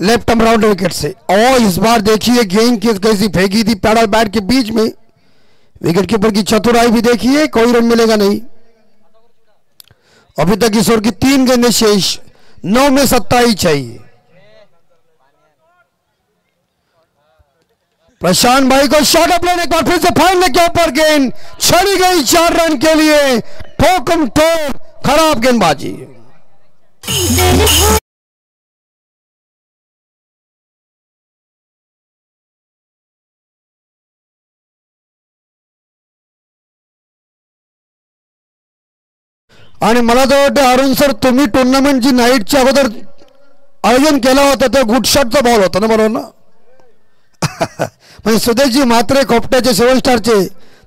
लेफ्ट आर्म राउंड विकेट से. और इस बार देखिए गेंद कैसी फेंकी थी पैडल बैट के बीच में. विकेट कीपर की चतुराई भी देखिए. कोई रन मिलेगा नहीं. अभी तक ईश्वर की 3 गेंदें शेष. 9 में 27 चाहिए. प्रशांत भाई को शॉट ऑफ लाइन. एक बार फिर से फाइनल के ऊपर गेंद चली गई 4 रन के लिए. ठोकम ठोक खराब गेंदबाजी. आणि मला तर वाटतं अरुण सर तुम्ही टुर्नामेंटची नाईटच्या अगोदर आयोजन केलं होतं तर गुड शॉटचा बॉल होता ना बरोबर ना. म्हणजे सुदेशजी म्हात्रे खोपट्याचे 7 स्टारचे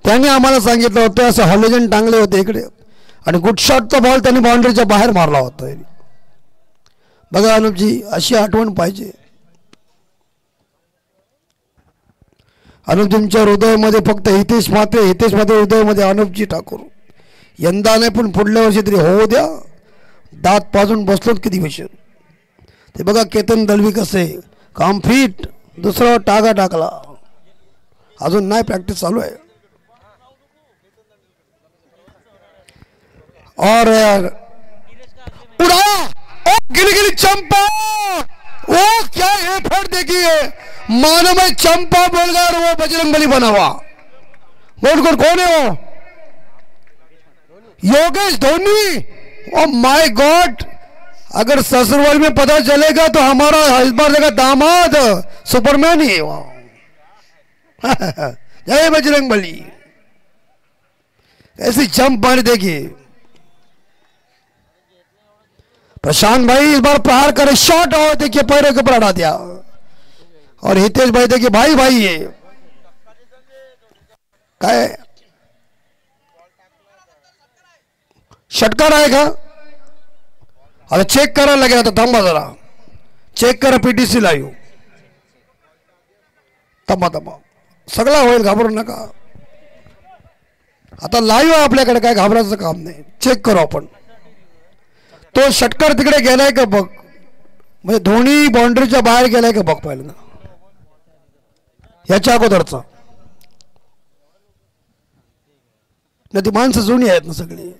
त्यांनी आम्हाला सांगितलं होतं असं हॉलोजन टांगले होते इकडे आणि गुड शॉटचा बॉल त्यांनी बाउंड्रीच्या बाहेर मारला होता. बघा अनुपजी अशी आठवण पाहिजे. अनुपजींच्या हृदयामध्ये फक्त हितेश म्हात्रे हृदयामध्ये अनुपजी ठाकूर. यंदा नाही पण पुढल्या वर्षी तरी होऊ द्या. दात पाजून बसलोत किती वर्ष. ते बघा केतन दलवी कसे काम फिट. दुसरा टागा टाकला. अजून नाही प्रॅक्टिस चालू आहे. और उड़ा. ओ गिली चंपा. ओ क्या एफर्ट देखिए. मानो में चंपा बोल गया और वो बजरंगबली बना हुआ. बोल कौन है वो. Yogesh Dhoni. Oh my God. अगर ससुरवाल में पता चलेगा तो हमारा इस बार का दामाद सुपरमैन ही है वो. जय बजरंगबली. ऐसी जंप मारी देखिए. प्रशांत भाई इस बार प्रहार करे. शॉट और देखिए पैरों के ऊपर हटा दिया. और हितेश भाई देखिए भाई भाई ये काय षटकार आहे का. आता चेक करायला लागेल. आता थांबा जरा चेक करा पीटीसी लाईव्ह. थांबा सगळं होईल घाबरू नका. आता लाईव्ह आपल्याकडे काय घाबरायचं काम नाही. चेक करू आपण. तो षटकार तिकडे गेलाय का बघ. म्हणजे धोनी बाउंड्रीच्या बाहेर गेलाय का बघ पहिल्यांदा. याच्या अगोदरचा नाही. ती माणसं जुनी आहेत ना सगळी.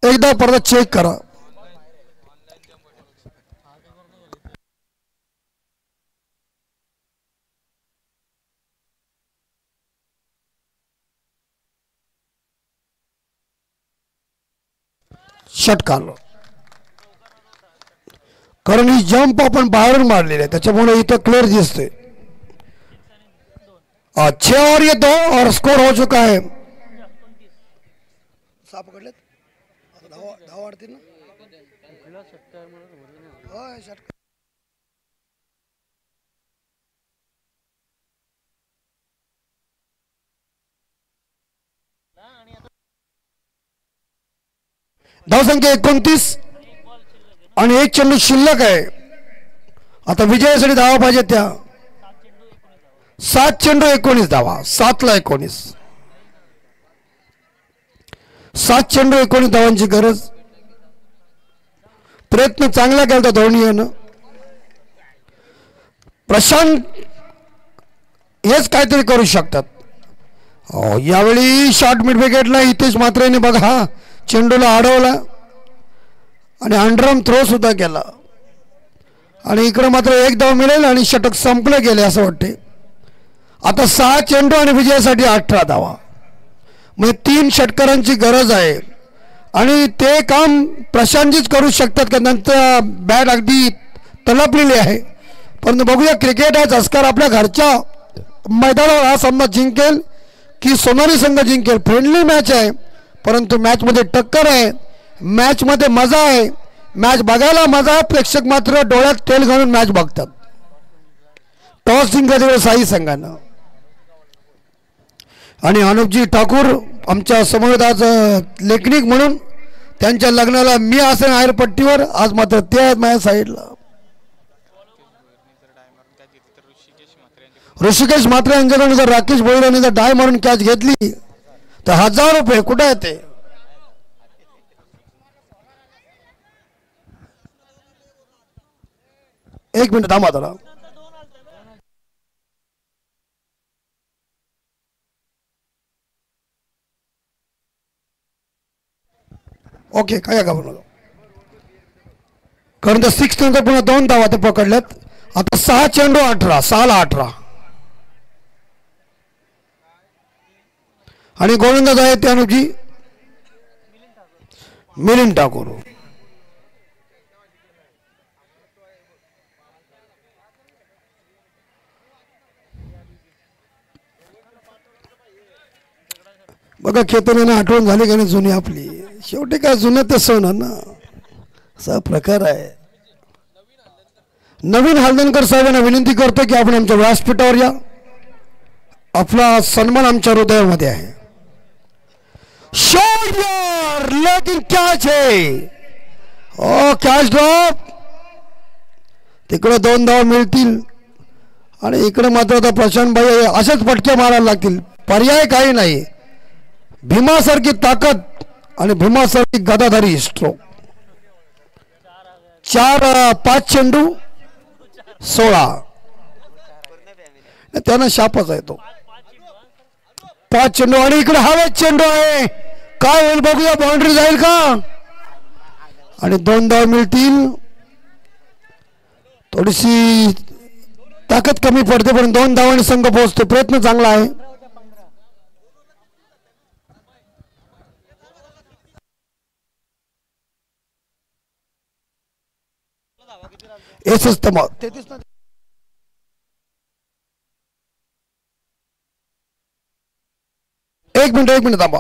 एकदा परत चेक करा. षटकार, कारण ही जंप आपण बाहेरून मारलेली आहे त्याच्यामुळे इथं क्लिअर दिसते. 6 और ये 2 और स्कोर हो चुका है. 6 पकडलेत, 10 वाढतील ना. धावसंख्या 29 आणि 1 चेंडू शिल्लक आहे. आता विजयासाठी धावा पाहिजे त्या. 7 चेंडू 19 धावा. 7 ला 19. 7 चेंडू 19 धावांची गरज. प्रयत्न चांगला केला होता धोनी यानं. प्रशांत हेच काहीतरी करू शकतात. यावेळी शॉर्ट मिड विकेटला हितेश म्हात्रेने बघा चेंडूला अडवला आणि अंडरआर्म थ्रो सुद्धा केला आणि इकडे मात्र 1 धाव मिळेल आणि षटक संपले गेले असं वाटते. आता 6 चेंडू आणि विजयासाठी 18 धावा. म्हणजे 3 षटकारांची गरज आहे आणि ते काम प्रशांतजीच करू शकतात कारण त्यांचा बॅट अगदी तलपलेली आहे. परंतु बघूया क्रिकेट हा झस्कार आपल्या घरच्या मैदानावर हा सामना जिंकेल की सोनाली संघ जिंकेल. फ्रेंडली मॅच आहे परंतु मॅचमध्ये टक्कर आहे, मॅचमध्ये मजा आहे, मॅच बघायला मजा. प्रेक्षक मात्र डोळ्यात तेल घालून मॅच बघतात. टॉस जिंकला साई संघानं आणि अनुपजी ठाकूर आमच्या समोर आज लेखनिक म्हणून त्यांच्या लग्नाला मी असेन आयरपट्टीवर, आज मात्र ते आहेत माझ्या साईडला. ऋषिकेश म्हात्रे यांच्याकडून जर राकेश भोईर यांनी जर डाय मारून कॅच घेतली तर 1000 रुपये कुठे येते. एक मिनिट थांबा जरा. ओके काय का म्हणून कारण त्या 6 नंतर पुन्हा 2 धावा ते पकडल्यात. आता 6 चेंडू 18. 6 ला 18 आणि गोलंदाज आहेत ते अनुपजी मिलिंद ठाकूर. बघा केतन आठवण झाली का नाही जुनी आपली. शेवटी काय जुनं ते सोनं ना असा प्रकार आहे. नवीन हलदनकर साहेबांना विनंती करतो की आपण आमच्या व्यासपीठावर या. आपला सन्मान आमच्या हृदयामध्ये आहे. शॉट लेकिन कॅच आहे. ओ कॅच ड्रॉप. तिकडे 2 धावा मिळतील आणि इकडे मात्र आता प्रशांत भाई असेच पटके मारायला लागतील. पर्याय काही नाही. भीमासारखी ताकद आणि भीमासारखी गदाधारी स्ट्रोक. 4-5 चेंडू 16 त्यांना शापच आहे तो. 5 चेंडू आणि इकडे हवेत चेंडू आहे. काय होईल बघूया. बाउंड्री जाईल का आणि 2 धाव मिळतील. थोडीशी ताकद कमी पडते पण 2 धावांनी संघ पोहोचतो. प्रयत्न चांगला आहे. एसच तमा 33 एक मिनिट थांबा.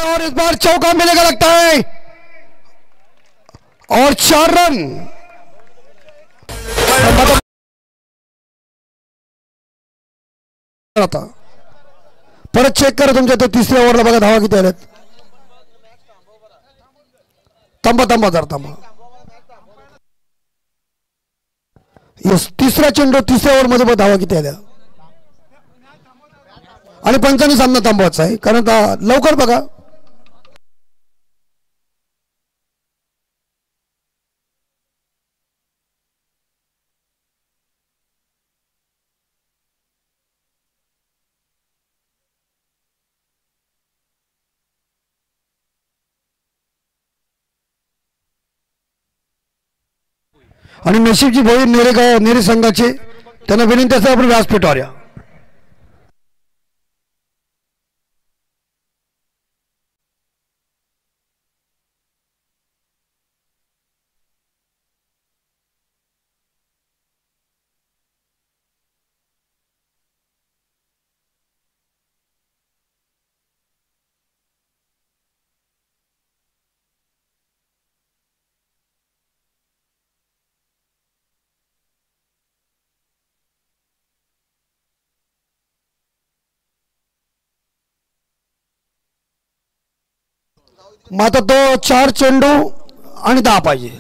और इस बार चौका मिलेगा लगता है और 4 रन. परत चेक करा तुमच्या त्या 3ऱ्या ओव्हरला बघा धावा किती आल्यात. थांबा जर थांबा. यस 3रा चेंडू 3ऱ्या ओव्हर मध्ये धावा किती आल्या आणि पंचांनी सामना थांबवायचा आहे कारण लवकर बघा. आणि नशीबची भोई नेरे संघाचे त्यांना विनंती असते आपण व्यासपीठावर या. मग आता तो 4 चेंडू आणि 10 पाहिजे.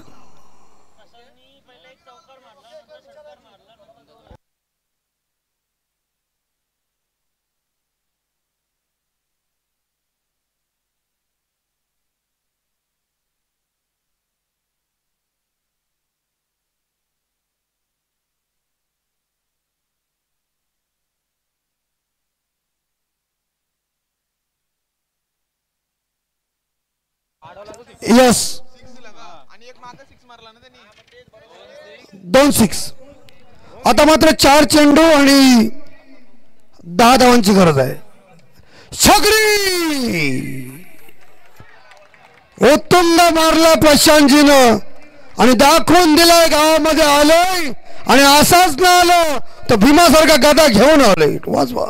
यस 2 6. आता मात्र 4 चेंडू आणि 10 धावांची गरज आहे. छकडी उत्तुंग मारला प्रशांतजीनं आणि दाखवून दिलाय गावामध्ये आलोय आणि असाच ना आलं तर भीमासारखा गदा घेऊन आलोय. वाजवा.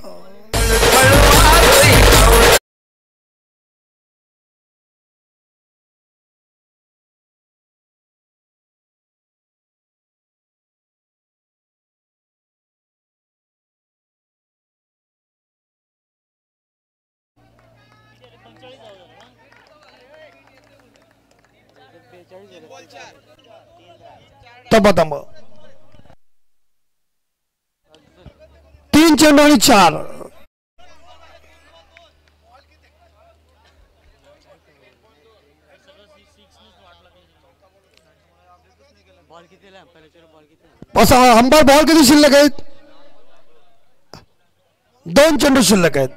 तंब 3 चेंडू आणि 4. अंबर बॉल किती शिल्लक आहेत? 2 चेंडू शिल्लक आहेत.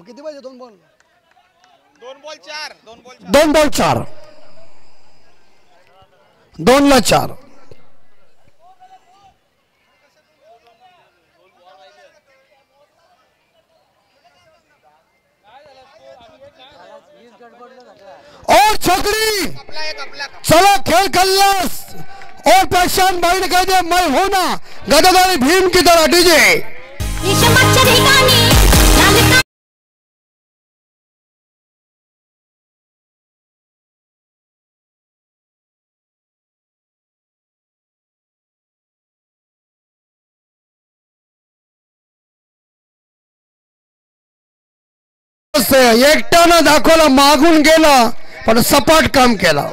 किती पाहिजे? 2 बॉल 4. 2 ला 4. और छकड़ी चला खेल खल्लास और प्रशांत भाई ने कह दिया मैं हूं ना गदाधारी भीम की तरह. डीजे एकट्यानं दाखवला, मागून गेला पण सपाट काम केला.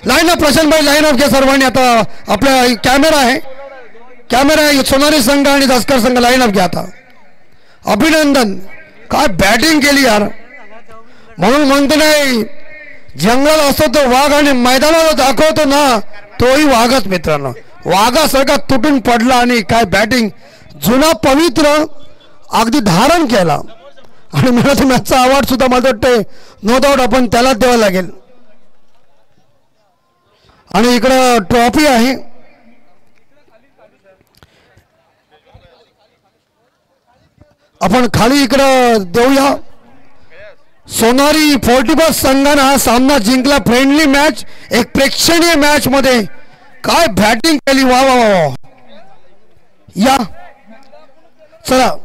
लाईन अप प्रशांत भाई, लाईन अप घ्या सर्वांनी. आता आपला कॅमेरा आहे सोनारी संघ आणि दसकर संघ. लाईन अप घ्या आता. अभिनंदन. काय बॅटिंग केली यार. म्हणून म्हणतो नाही जंगलात असतो तो वाघ आणि मैदानाला दाखवतो ना तोही वाघच मित्रांनो. वाघासारखा तुटून पडला आणि काय बॅटिंग. जुना पवित्र अगदी धारण केला आणि मला तर मॅचचा अवॉर्ड सुद्धा मला वाटतंय नो डाऊट आपण त्यालाच द्यावा लागेल. आणि इकडं ट्रॉफी आहे. आपण खाली इकडं देऊया. सोनारी फोर्टिबस संघाने हा सामना जिंकला. फ्रेंडली मॅच, एक प्रेक्षणीय मॅच मध्ये काय बॅटिंग केली. वा वा वा. या चला